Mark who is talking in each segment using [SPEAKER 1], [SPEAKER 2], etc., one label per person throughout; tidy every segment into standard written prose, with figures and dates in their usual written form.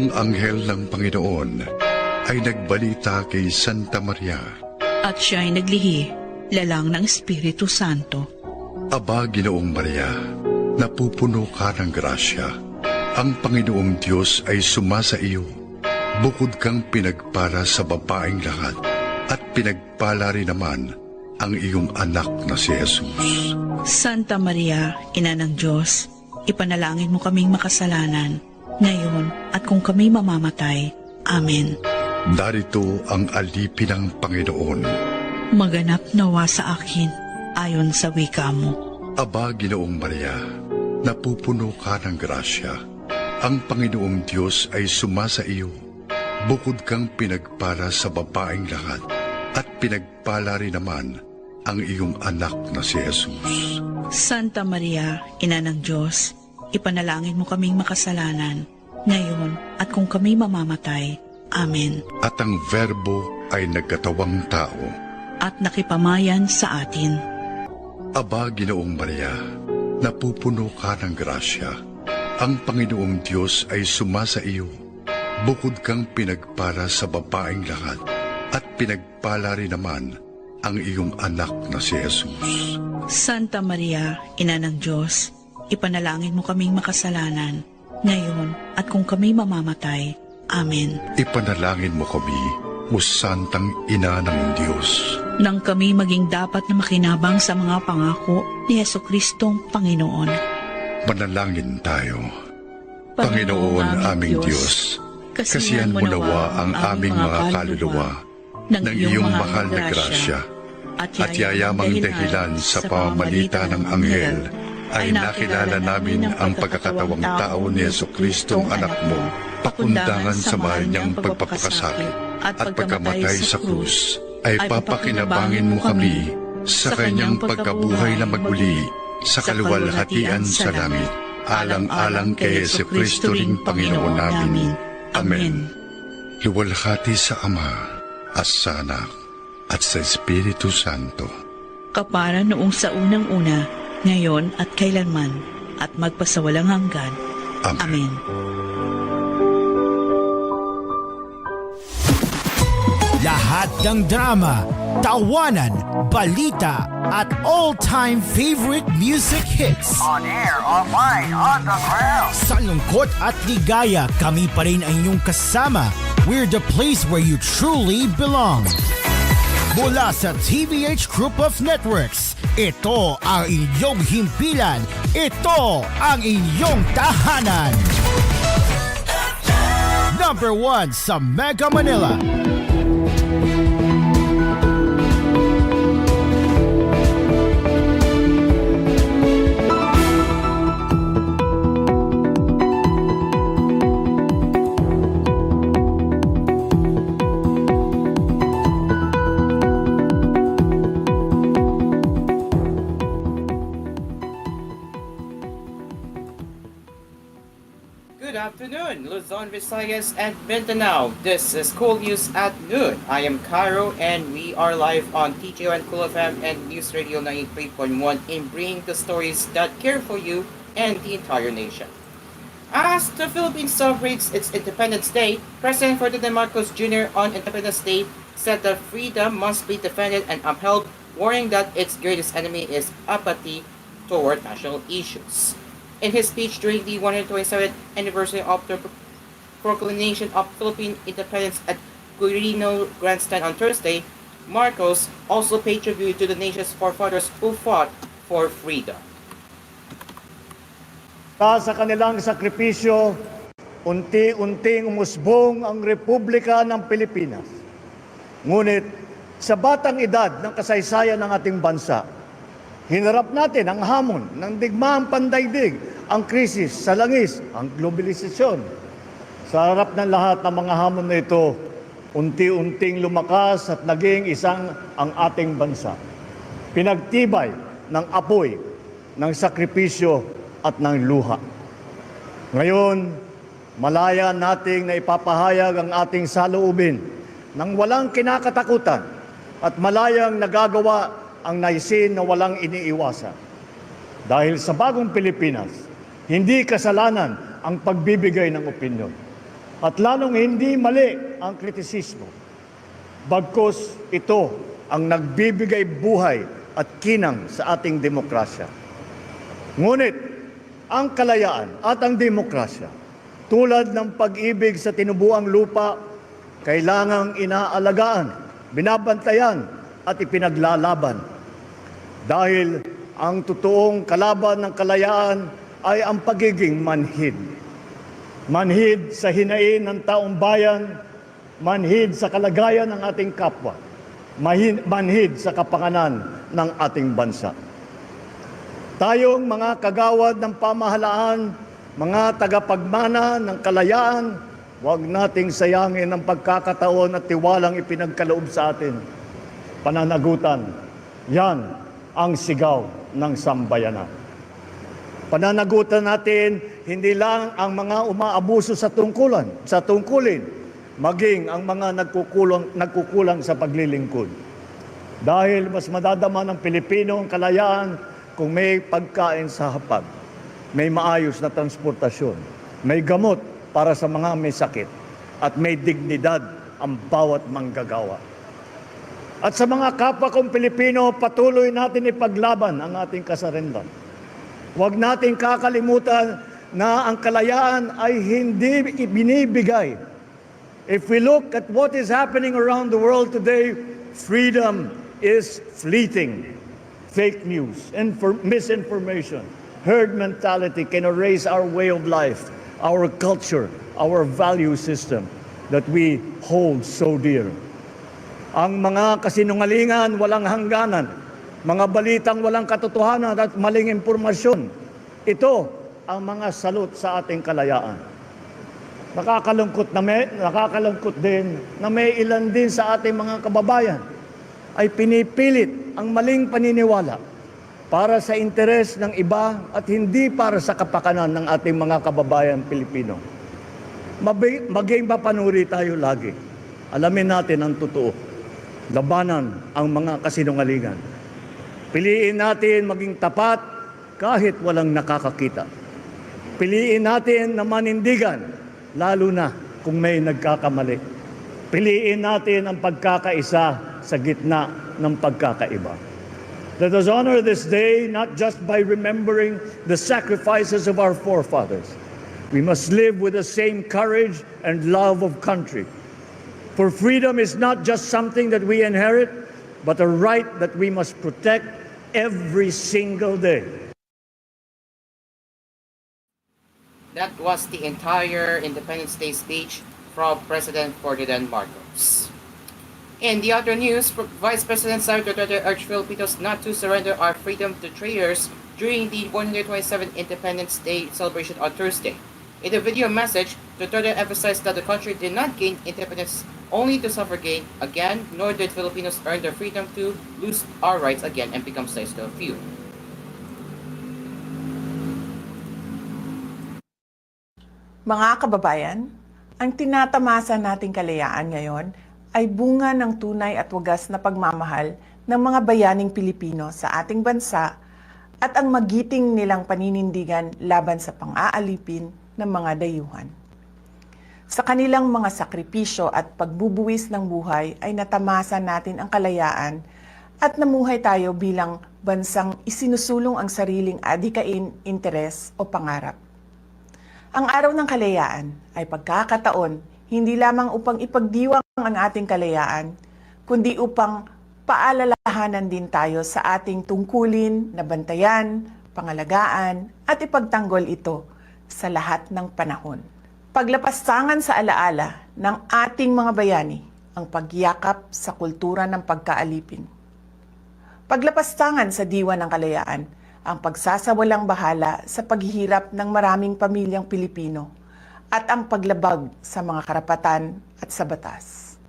[SPEAKER 1] Ang anghel ng Panginoon ay nagbalita kay Santa Maria.
[SPEAKER 2] At siya'y naglihi, lalang ng Espiritu Santo.
[SPEAKER 1] Aba, Ginoong Maria, napupuno ka ng grasya. Ang Panginoong Diyos ay sumasa iyo. Bukod kang pinagpala sa babaeng lahat, at pinagpala rin naman ang iyong anak na si Jesus.
[SPEAKER 2] Santa Maria, Ina ng Diyos, ipanalangin mo kaming makasalanan, ngayon at kung kami mamamatay. Amen.
[SPEAKER 1] Darito ang alipin ng Panginoon.
[SPEAKER 2] Maganap nawa sa akin, ayon sa wika mo.
[SPEAKER 1] Aba, Ginoong Maria, napupuno ka ng grasya. Ang Panginoong Diyos ay sumasa iyo. Bukod kang pinagpala sa babaeng lahat, at pinagpala rin naman ang iyong anak na si Jesus.
[SPEAKER 2] Santa Maria, Ina ng Diyos, ipanalangin mo kaming makasalanan, ngayon at kung kami mamamatay. Amen.
[SPEAKER 1] At ang Verbo ay nagkatawang tao.
[SPEAKER 2] At nakipamayan sa atin.
[SPEAKER 1] Aba, Ginoong Maria, napupuno ka ng grasya. Ang Panginoong Diyos ay sumasa iyo. Bukod kang pinagpala sa babaeng lahat, at pinagpala rin naman ang iyong anak na si Jesus.
[SPEAKER 2] Santa Maria, Ina ng Diyos, ipanalangin mo kaming makasalanan, ngayon at kung kami mamamatay. Amen.
[SPEAKER 1] Ipanalangin mo kami, o Santang Ina ng Diyos.
[SPEAKER 2] Nang kami maging dapat na makinabang sa mga pangako ni Jesucristong Panginoon.
[SPEAKER 1] Manalangin tayo. Panginoon aming Diyos, kasihan mo nawa ang aming mga kaluluwa ng iyong mahal na grasya, at yayamang dahilan sa pamamalita ng anghel ay nakilala namin ang pagkakatawang tao ni Jesucristong anak mo, pakundangan sa mahal niyang pagpapakasakit at pagkamatay sa krus, ay papakinabangin mo kami sa kanyang pagkabuhay na maguli sa kaluwalhatian sa langit, alang-alang kay Jesucristo ring Panginoon namin. Amen. Luwalhati sa Ama, at sa Anak, at sa Espiritu Santo.
[SPEAKER 2] Kapara noong sa unang-una, ngayon at kailanman, at magpasawalang hanggan.
[SPEAKER 1] Amen.
[SPEAKER 2] Amen.
[SPEAKER 3] Lahat ng drama, tawanan, balita, at all-time favorite music hits.
[SPEAKER 4] On air, online, on the ground.
[SPEAKER 3] Sa lungkot at ligaya, kami pa rin ang inyong kasama. We're the place where you truly belong. Mula sa TVH Group of Networks, ito ang inyong himpilan. Ito ang inyong tahanan. Number 1 sa Mega Manila.
[SPEAKER 5] Good afternoon, Luzon, Visayas, and Mindanao. This is koolNews at noon. I am Cairo, and we are live on TJO and Cool FM and News Radio 93.1 in bringing the stories that care for you and the entire nation. As the Philippines celebrates its Independence Day, President Ferdinand Marcos Jr. on Independence Day said that freedom must be defended and upheld, warning that its greatest enemy is apathy toward national issues. In his speech during the 127th anniversary of the proclamation of Philippine independence at Quirino Grandstand on Thursday, Marcos also paid tribute to the nation's forefathers who fought for freedom.
[SPEAKER 6] Sa kanilang sakripisyo, unti-unting umusbong ang Republika ng Pilipinas. Ngunit sa batang edad ng kasaysayan ng ating bansa, hinarap natin ang hamon ng digmaang pandaigdig, ang krisis sa langis, ang globalisasyon. Sa harap ng lahat ng mga hamon na ito, unti-unting lumakas at naging isang ang ating bansa. Pinagtibay ng apoy, ng sakripisyo at ng luha. Ngayon, malaya nating na ipapahayag ang ating saloobin ng walang kinakatakutan at malayang nagagawa ang naisin na walang iniiwasan. Dahil sa bagong Pilipinas, hindi kasalanan ang pagbibigay ng opinyon. At lalong hindi mali ang kritisismo. Bagkus ito ang nagbibigay buhay at kinang sa ating demokrasya. Ngunit ang kalayaan at ang demokrasya, tulad ng pag-ibig sa tinubuang lupa, kailangang inaalagaan, binabantayan at ipinaglalaban. Dahil ang totoong kalaban ng kalayaan ay ang pagiging manhid. Manhid sa hinain ng taong bayan, manhid sa kalagayan ng ating kapwa, manhid sa kapanganan ng ating bansa. Tayong mga kagawad ng pamahalaan, mga tagapagmana ng kalayaan, huwag nating sayangin ang pagkakataon at tiwalang ipinagkaloob sa atin. Pananagutan, yan ang sigaw ng sambayanan. Pananagutan natin hindi lang ang mga umaabuso sa tungkulin, maging ang mga nagkukulang sa paglilingkod. Dahil mas madadama ng Pilipino ang kalayaan kung may pagkain sa hapag, may maayos na transportasyon, may gamot para sa mga may sakit, at may dignidad ang bawat manggagawa. At sa mga kapwa kong Pilipino, patuloy natin ipaglaban ang ating kasarinlan. Huwag natin kakalimutan na ang kalayaan ay hindi ibinibigay. If we look at what is happening around the world today, freedom is fleeting. Fake news, misinformation, herd mentality can erase our way of life, our culture, our value system that we hold so dear. Ang mga kasinungalingan walang hangganan, mga balitang walang katotohanan at maling impormasyon, ito ang mga salot sa ating kalayaan. Nakakalungkot din na may ilan din sa ating mga kababayan ay pinipilit ang maling paniniwala para sa interes ng iba at hindi para sa kapakanan ng ating mga kababayan Pilipino. Maging mapanuri tayo lagi. Alamin natin ang totoo. Labanan ang mga kasinungalingan. Piliin natin maging tapat kahit walang nakakakita. Piliin natin na manindigan, lalo na kung may nagkakamali. Piliin natin ang pagkakaisa sa gitna ng pagkakaiba. Let us honor this day not just by remembering the sacrifices of our forefathers. We must live with the same courage and love of country. For freedom is not just something that we inherit, but a right that we must protect every single day.
[SPEAKER 5] That was the entire Independence Day speech from President Ferdinand Marcos. In the other news, Vice President Sara Duterte urged Filipinos not to surrender our freedom to traitors during the 127th Independence Day celebration on Thursday. In a video message, Duterte emphasized that the country did not gain independence only to suffer gain again, nor did Filipinos earn the freedom to lose our rights again and become slaves to a few.
[SPEAKER 7] Mga kababayan, ang tinatamasa nating kalayaan ngayon ay bunga ng tunay at wagas na pagmamahal ng mga bayaning Pilipino sa ating bansa at ang magiting nilang paninindigan laban sa pang-aalipin ng mga dayuhan. Sa kanilang mga sakripisyo at pagbubuwis ng buhay ay natamasa natin ang kalayaan at namuhay tayo bilang bansang isinusulong ang sariling adhikain, interes o pangarap. Ang araw ng kalayaan ay pagkakataon hindi lamang upang ipagdiwang ang ating kalayaan, kundi upang paalalahanan din tayo sa ating tungkulin na bantayan, pangalagaan at ipagtanggol ito sa lahat ng panahon. Paglapastangan sa alaala ng ating mga bayani ang pagyakap sa kultura ng pagkaalipin. Paglapastangan sa diwa ng kalayaan ang pagsasawalang bahala sa paghihirap ng maraming pamilyang Pilipino at ang paglabag sa mga karapatan at sa batas.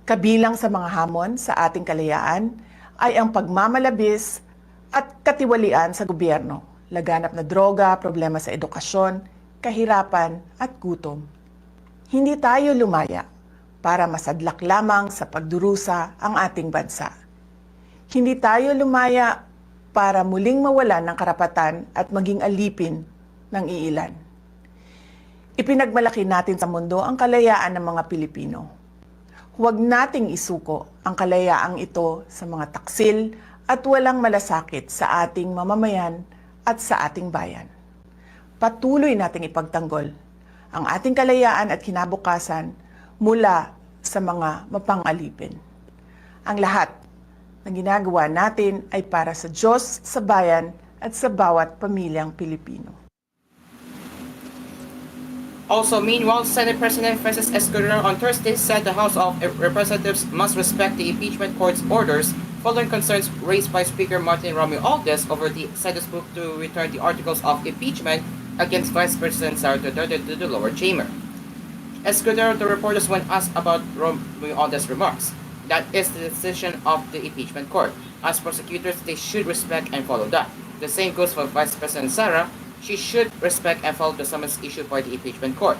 [SPEAKER 7] Kabilang sa mga hamon sa ating kalayaan ay ang pagmamalabis at katiwalian sa gobyerno, laganap na droga, problema sa edukasyon, kahirapan at gutom. Hindi tayo lumaya para masadlak lamang sa pagdurusa ang ating bansa. Hindi tayo lumaya para muling mawalan ng karapatan at maging alipin ng iilan. Ipinagmalaki natin sa mundo ang kalayaan ng mga Pilipino. Huwag nating isuko ang kalayaang ito sa mga taksil at walang malasakit sa ating mamamayan at sa ating bayan. Patuloy nating ipagtanggol ang ating kalayaan at kinabukasan mula sa mga mapang-alipin. Ang lahat ng ginagawa natin ay para sa Diyos, sa bayan at sa bawat pamilyang Pilipino.
[SPEAKER 5] Also, meanwhile, Senate President Francis Escudero on Thursday said the House of Representatives must respect the impeachment court's orders following concerns raised by Speaker Martin Romualdez over the Senate's move to return the articles of impeachment against Vice President Sara Duterte to the lower chamber. Escudero to reporters when asked about Romualdez's remarks. That is the decision of the impeachment court. As prosecutors, they should respect and follow that. The same goes for Vice President Sara. She should respect and follow the summons issued by the impeachment court.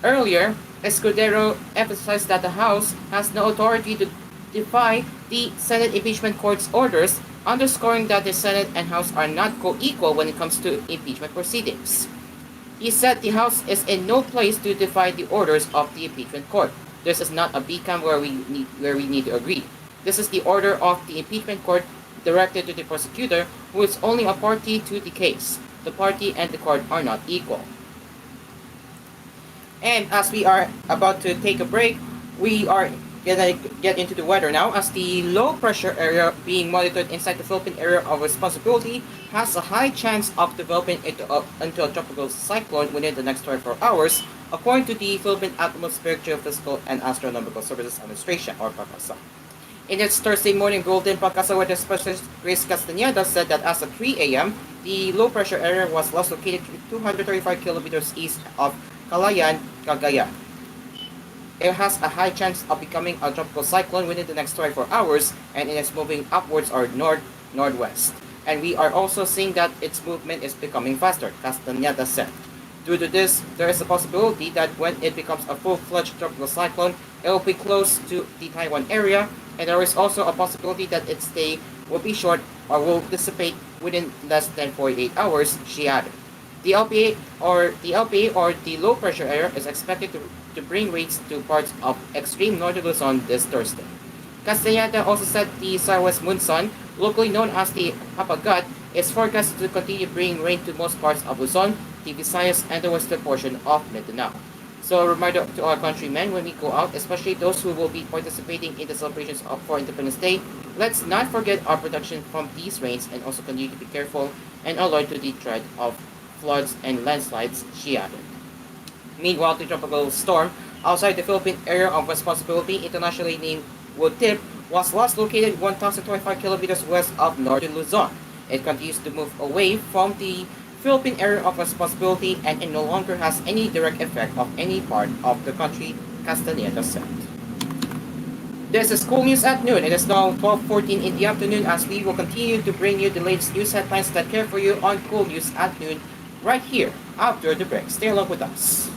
[SPEAKER 5] Earlier, Escudero emphasized that the House has no authority to defy the Senate impeachment court's orders, underscoring that the Senate and House are not co-equal when it comes to impeachment proceedings. He said the House is in no place to defy the orders of the impeachment court. This is not a BCAM where we need to agree. This is the order of the impeachment court directed to the prosecutor, who is only a party to the case. The party and the court are not equal. And as we are about to take a break, we are gonna get into the weather now, as the low pressure area being monitored inside the Philippine area of responsibility has a high chance of developing into a tropical cyclone within the next 24 hours, according to the Philippine Atmospheric, Geophysical and Astronomical Services Administration, or PACASA. In its Thursday morning bulletin, PACASA weather specialist Grace Castañeda said that as of 3 a.m., the low pressure area was last located 235 kilometers east of Calayan, Cagayan. It has a high chance of becoming a tropical cyclone within the next 24 hours, and it is moving upwards or north-northwest. And we are also seeing that its movement is becoming faster, Castañeda said. Due to this, there is a possibility that when it becomes a full-fledged tropical cyclone, it will be close to the Taiwan area, and there is also a possibility that its stay will be short or will dissipate within less than 48 hours, she added. The LPA or the low pressure area is expected to bring rates to parts of extreme northern Luzon this Thursday. Castañeda also said the southwest monsoon, locally known as the Habagat, is forecast to continue bringing rain to most parts of Luzon, the Visayas, and the western portion of Mindanao. So a reminder to our countrymen when we go out, especially those who will be participating in the celebrations for Independence Day, let's not forget our protection from these rains and also continue to be careful and alert to the threat of floods and landslides, she added. Meanwhile, the tropical storm outside the Philippine area of responsibility, internationally named Wotip, was last located 1,025 kilometers west of northern Luzon. It continues to move away from the Philippine area of responsibility and it no longer has any direct effect of any part of the country, Castañeda said. This is koolNews at noon. It is now 12:14 in the afternoon as we will continue to bring you the latest news headlines that care for you on koolNews at noon right here after the break. Stay along with us.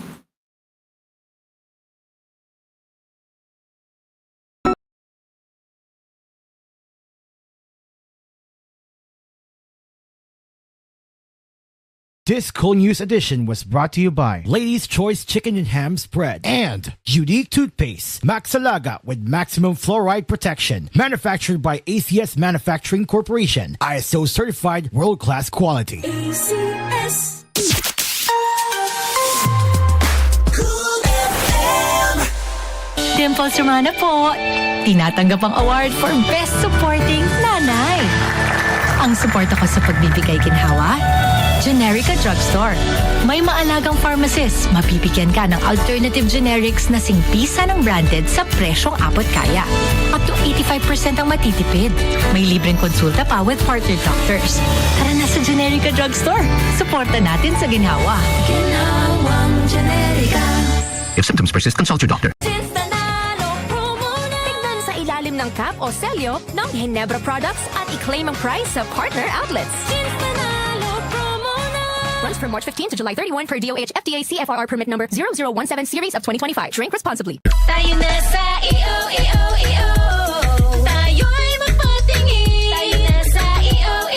[SPEAKER 3] This koolNews edition was brought to you by Ladies' Choice Chicken and Ham Spread and Unique Toothpaste, Maxalaga with maximum fluoride protection, manufactured by ACS Manufacturing Corporation, ISO certified world-class quality.
[SPEAKER 8] ACS. Dimples Romana po, tinatanggap ang award for Best Supporting Nanay. Ang suporta ko sa pagbibigay ginhawa, Generica Drugstore. May maalagang pharmacist, mapipigyan ka ng alternative generics na singpisa ng branded sa presyong abot kaya. Up to 85% ang matitipid. May libreng konsulta pa with partner doctors. Tara na sa Generica Drugstore. Suporta natin sa ginhawa. Ginhawang Generica.
[SPEAKER 9] If symptoms persist, consult your doctor.
[SPEAKER 8] Tignan sa ilalim ng cap o selyo ng Ginebra products at i-claim ang price sa partner outlets. Runs from March 15 to July 31 per DOH FDA CFRR permit number 0017 series of 2025. Drink responsibly. Tayo na sa EO. Tayo'y magpatingin. Tayo na sa EO.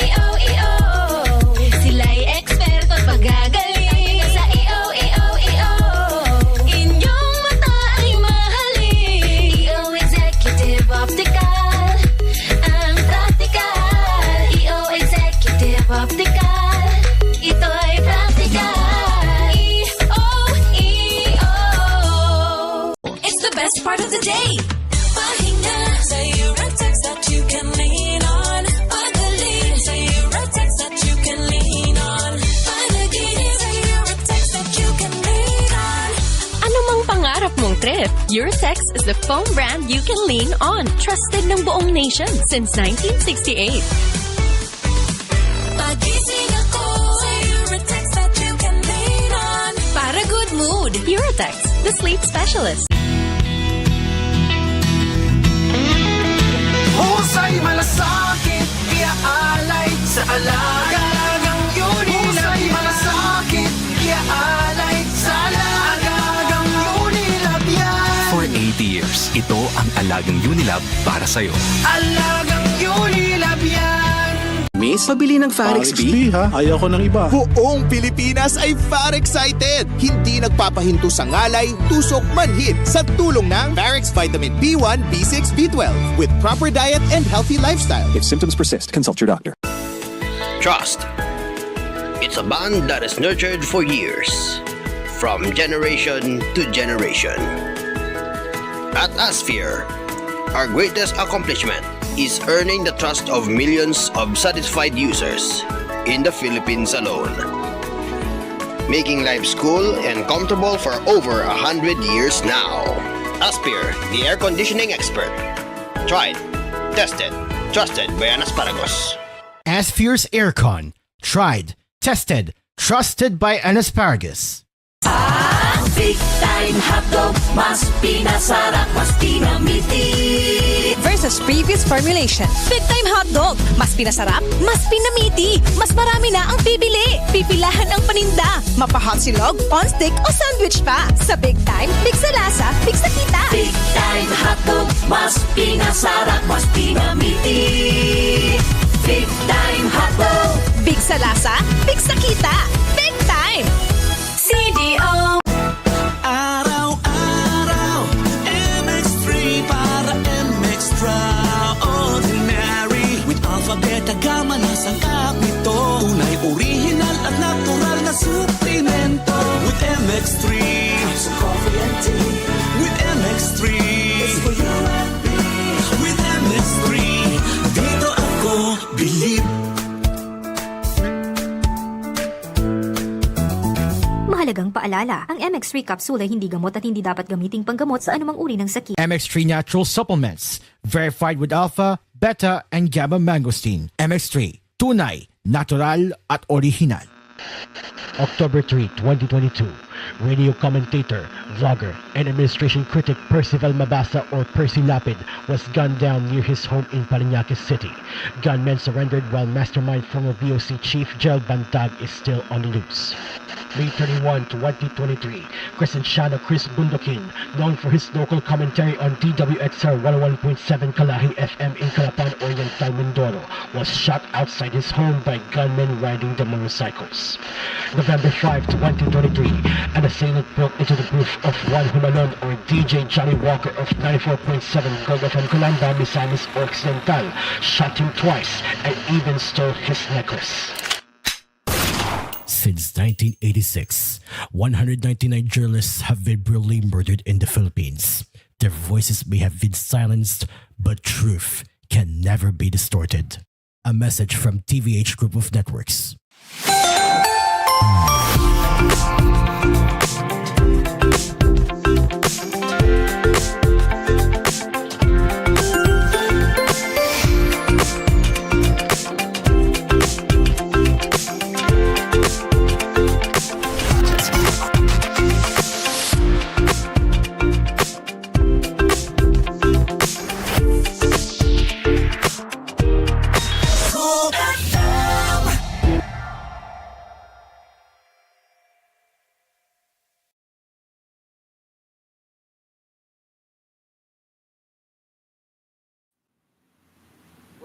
[SPEAKER 8] Sila'y eksperto at magagaling. Tayo na sa EO.
[SPEAKER 10] today. Pahinga sa Eurotex that you can lean on. Pagaling sa Eurotex that you can lean on. Panaginip sa Eurotex that you can lean on.
[SPEAKER 8] Ano mang pangarap mong trip, Eurotex is the foam brand you can lean on. Trusted ng buong nation since 1968.
[SPEAKER 10] Pagising ako sa Eurotex that you can lean on.
[SPEAKER 8] Para good mood, Eurotex, the sleep specialist.
[SPEAKER 10] Husay malasakit, iaalay sa alagang Unilab. Husay malasakit, iaalay sa alagang Unilab yan.
[SPEAKER 9] For 80 years, ito ang alagang Unilab para sa'yo.
[SPEAKER 10] Alagang Unilab yan.
[SPEAKER 11] Miss, pabili ng Farex B?
[SPEAKER 12] ha? Ayaw ko ng iba.
[SPEAKER 11] Buong Pilipinas ay far excited! Hindi nagpapahinto sa ngalay, tusok, manhid sa tulong ng Farex Vitamin B1, B6, B12 with proper diet and healthy lifestyle.
[SPEAKER 9] If symptoms persist, consult your doctor.
[SPEAKER 13] Trust. It's a bond that is nurtured for years, from generation to generation. At Asphere, our greatest accomplishment is earning the trust of millions of satisfied users in the Philippines alone. Making life cool and comfortable for over 100 years now. Aspire, the air conditioning expert. Tried, tested, trusted by an asparagus.
[SPEAKER 3] Asphere's Aircon. Tried, tested, trusted by an asparagus.
[SPEAKER 10] Big time hotdog, mas pinasarap, mas pinamiti.
[SPEAKER 8] Versus previous formulation. Big time hotdog. Mas pinasarap, mas pinamiti. Mas marami na ang bibili. Pipilahan ang paninda. Mapa-hot silog, on stick o sandwich pa. Sa Big Time, big sa lasa, big sa kita.
[SPEAKER 10] Big time hotdog, mas pinasarap, mas pinamiti. Big time hotdog.
[SPEAKER 8] Big sa lasa, big sa kita. Big Time!
[SPEAKER 10] CDO.
[SPEAKER 11] Araw-araw, MX3 para MX-Traordinary. With alpha, beta, gamma, nasang kap nito. Tunay, original at natural na suplemento. With MX3, so coffee and tea. With MX3, it's for you and me. With MX3, dito ako believe.
[SPEAKER 8] Mahalagang paalala, ang MX3 capsule ay hindi gamot at hindi dapat gamiting panggamot sa anumang uri ng sakit.
[SPEAKER 3] MX3 Natural Supplements. Verified with alpha, beta, and gamma mangosteen. MX3. Tunay, natural, at original.
[SPEAKER 12] October 3, 2022. Radio commentator, vlogger, and administration critic Percival Mabasa or Percy Lapid was gunned down near his home in Parañaque City. Gunmen surrendered while mastermind former VOC Chief Jel Bantag is still on the loose. May 31, 2023, Crescenciano Chris Bundokin, known for his local commentary on DWXR 101.7 Kalahi FM in Calapan, Oriental, Mindoro, was shot outside his home by gunmen riding the motorcycles. November 5, 2023, an assailant broke into the roof of Juan Humalon or DJ Johnny Walker of 94.7 Gold FM Colanda, Misamis Occidental, shot him twice and even stole his necklace.
[SPEAKER 3] Since 1986, 199 journalists have been brutally murdered in the Philippines. Their voices may have been silenced, but truth can never be distorted. A message from TVH Group of Networks.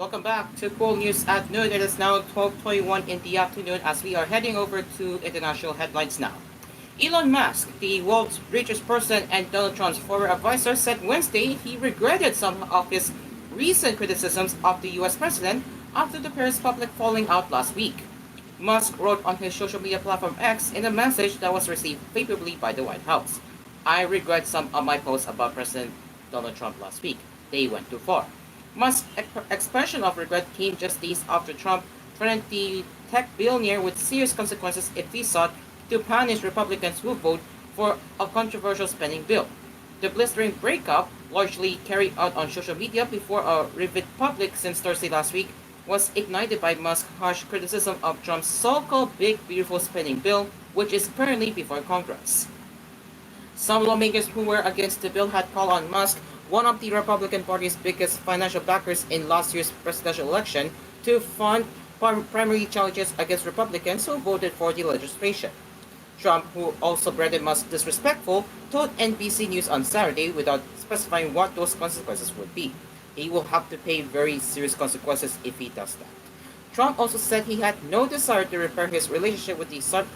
[SPEAKER 5] Welcome back to Cool News at Noon. It is now 12:21 in the afternoon as we are heading over to international headlines now. Elon Musk, the world's richest person and Donald Trump's former advisor, said Wednesday he regretted some of his recent criticisms of the US president after the pair's public falling out last week. Musk wrote on his social media platform X in a message that was received favorably by the White House. I regret some of my posts about President Donald Trump last week. They went too far. Musk's expression of regret came just days after Trump threatened the tech billionaire with serious consequences if he sought to punish Republicans who vote for a controversial spending bill. The blistering breakup, largely carried out on social media before a vivid public since Thursday last week, was ignited by Musk's harsh criticism of Trump's so-called big beautiful spending bill, which is currently before Congress. Some lawmakers who were against the bill had called on Musk, one of the Republican Party's biggest financial backers in last year's presidential election, to fund primary challenges against Republicans who voted for the legislation. Trump, who also branded Musk disrespectful, told NBC News on Saturday without specifying what those consequences would be. He will have to pay very serious consequences if he does that. Trump also said he had no desire to repair his relationship with the South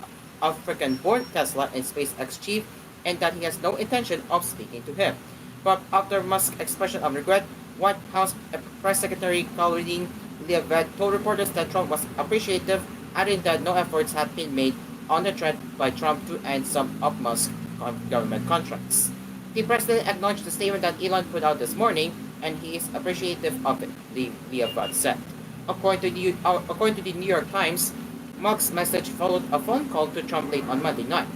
[SPEAKER 5] African-born Tesla and SpaceX chief, and that he has no intention of speaking to him. But after Musk's expression of regret, White House Press Secretary Caroline Leavitt told reporters that Trump was appreciative, adding that no efforts had been made on the threat by Trump to end some of Musk's government contracts. The president acknowledged the statement that Elon put out this morning, and he is appreciative of it, Leavitt said. According to the New York Times, Musk's message followed a phone call to Trump late on Monday night.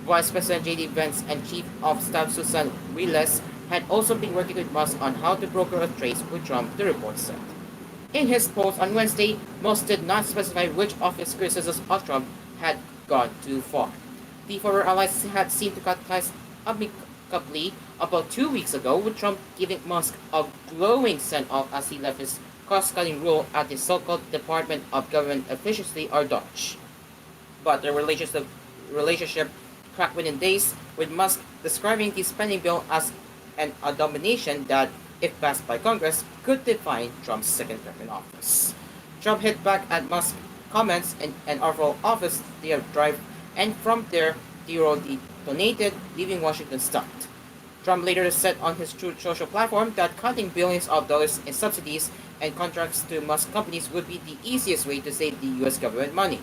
[SPEAKER 5] Vice President J.D. Vance and Chief of Staff Susan Wiles had also been working with Musk on how to broker a trade with Trump, the report said. In his post on Wednesday, Musk did not specify which of his criticisms of Trump had gone too far. The former allies had seemed to cut ties amicably about 2 weeks ago, with Trump giving Musk a glowing send-off as he left his cost-cutting role at the so-called Department of Government Efficiency, or DOGE. But the relationship cracked within days, with Musk describing the spending bill as an abomination that, if passed by Congress, could define Trump's second term in office. Trump hit back at Musk's comments in an Oval Office drive, and from there, the road detonated, leaving Washington stunned. Trump later said on his Truth Social platform that cutting billions of dollars in subsidies and contracts to Musk companies would be the easiest way to save the U.S. government money.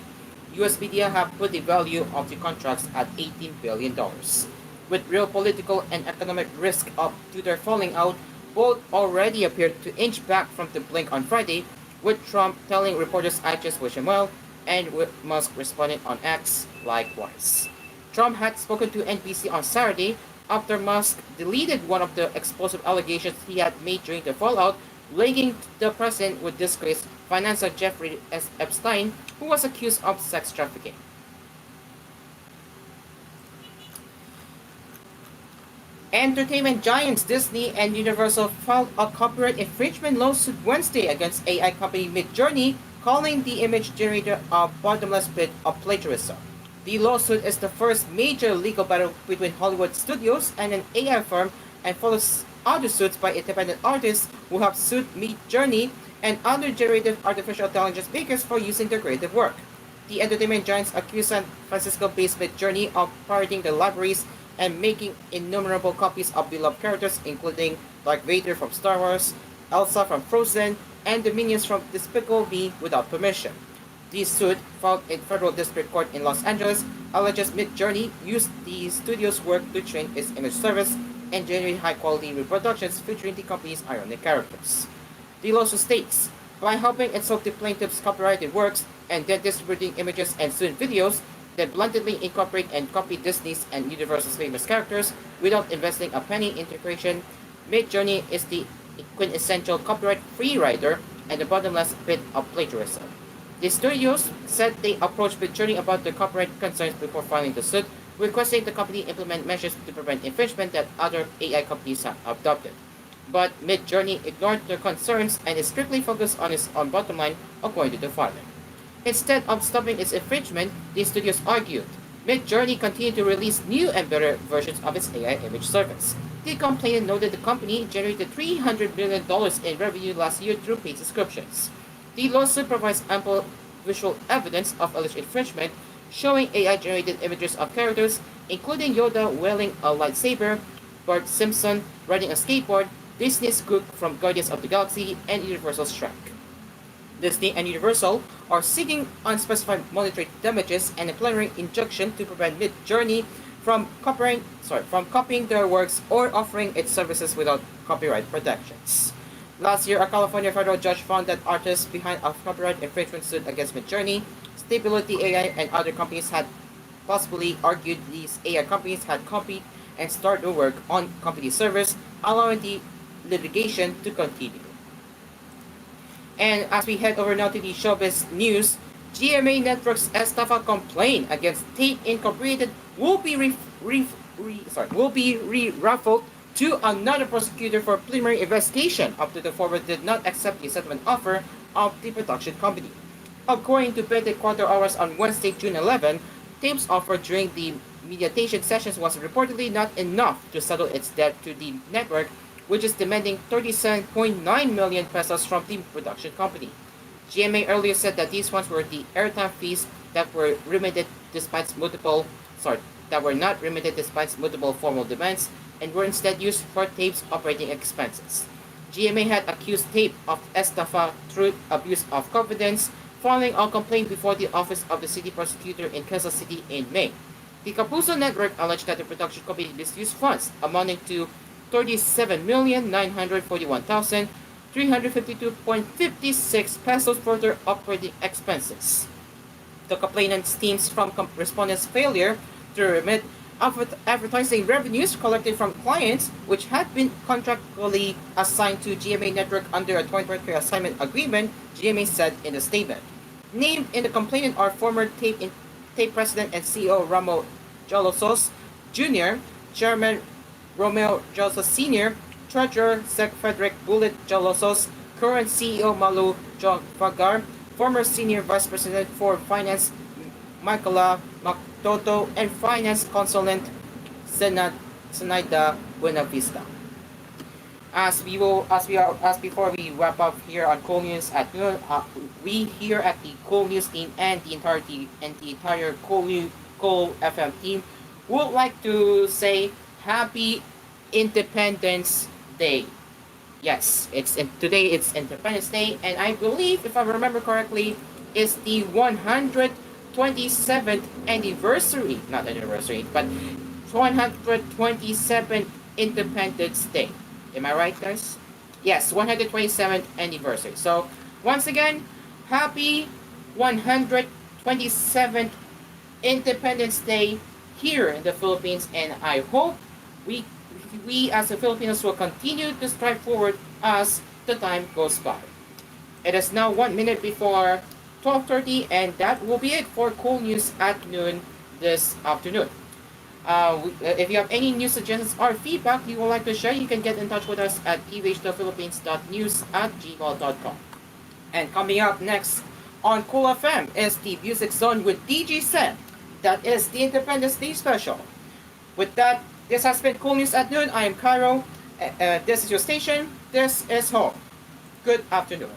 [SPEAKER 5] U.S. media have put the value of the contracts at $18 billion. With real political and economic risk to their falling out, both already appeared to inch back from the blink on Friday, with Trump telling reporters, "I just wish him well," and with Musk responding on X, likewise. Trump had spoken to NBC on Saturday after Musk deleted one of the explosive allegations he had made during the fallout, linking the president with disgraced financier Jeffrey S. Epstein, who was accused of sex trafficking. Entertainment giants Disney and Universal filed a copyright infringement lawsuit Wednesday against AI company Midjourney, calling the image generator a bottomless pit of plagiarism. The lawsuit is the first major legal battle between Hollywood studios and an AI firm, and follows other suits by independent artists who have sued Midjourney and other generative artificial intelligence makers for using their creative work. The entertainment giants accuse San Francisco-based Midjourney of pirating the libraries and making innumerable copies of beloved characters, including Darth Vader from Star Wars, Elsa from Frozen, and the minions from Despicable Me without permission. The suit, filed in federal district court in Los Angeles, alleges Midjourney used the studio's work to train its image service and generate high-quality reproductions featuring the company's ironic characters. The lawsuit states, by helping insult the plaintiff's copyrighted works and then distributing images and soon videos that bluntly incorporate and copy Disney's and Universal's famous characters without investing a penny in creation, Midjourney is the quintessential copyright-free writer and the bottomless pit of plagiarism. The studios said they approached Midjourney about their copyright concerns before filing the suit, requesting the company implement measures to prevent infringement that other AI companies have adopted. But Midjourney ignored their concerns and is strictly focused on its own bottom line, according to the filing. Instead of stopping its infringement, the studios argued Midjourney continued to release new and better versions of its AI image service. The complainant noted the company generated $300 million in revenue last year through paid subscriptions. The lawsuit provides ample visual evidence of alleged infringement, showing AI-generated images of characters, including Yoda wielding a lightsaber, Bart Simpson riding a skateboard, Disney's Groot from Guardians of the Galaxy, and Universal's Shrek. Disney and Universal are seeking unspecified monetary damages and a preliminary injunction to prevent Midjourney from copying their works or offering its services without copyright protections. Last year, a California federal judge found that artists behind a copyright infringement suit against Midjourney, Stability AI, and other companies had possibly argued these AI companies had copied and stored their work on company servers, allowing the litigation to continue. And as we head over now to the showbiz news, GMA Networks Estafa complaint against Tape Incorporated will be re-raffled to another prosecutor for preliminary investigation after the former did not accept the settlement offer of the production company. According to Betty Quarter Hours on Wednesday, June 11, Tape's offer during the mediation sessions was reportedly not enough to settle its debt to the network, which is demanding 37.9 million pesos from the production company. GMA earlier said that these funds were the airtime fees that were not remitted despite multiple formal demands and were instead used for Tape's operating expenses. GMA had accused Tape of estafa through abuse of confidence following a complaint before the Office of the City Prosecutor in Quezon City in May. The Kapuso Network alleged that the production company misused funds amounting to 37,941,352.56 pesos for their operating expenses. The complainant stems from respondents' failure to remit advertising revenues collected from clients which had been contractually assigned to GMA Network under a 2023 assignment agreement, GMA said in a statement. Named in the complainant are former Tape President and CEO Ramo Jolosos Jr., Chairman Romeo Jolosos Sr., Treasurer Sec Frederick Bullet Jolosos, current CEO Malu Fagar, former Senior Vice President for Finance Michaela Mactoto, and Finance Consultant Zenaida Buenavista. Before we wrap up here on koolNews at noon, we here at the koolNews team and the entire Kool FM team would like to say Happy Independence Day. Yes, today it's Independence Day, and I believe, if I remember correctly, it's the 127th anniversary, not anniversary, but 127th Independence Day. Am I right, guys? Yes, 127th anniversary. So, once again, happy 127th Independence Day here in the Philippines, and I hope we as the Filipinos will continue to strive forward as the time goes by. It is now 1 minute before 12:30, and that will be it for koolNews at noon this afternoon. If you have any news suggestions or feedback you would like to share, you can get in touch with us at tvhthephilippines.news@gmail.com. And coming up next on Kool FM is the Music Zone with DJ Sen. That is the Independence Day special. With that, this has been koolNews at noon. I am Cairo. This is your station. This is home. Good afternoon.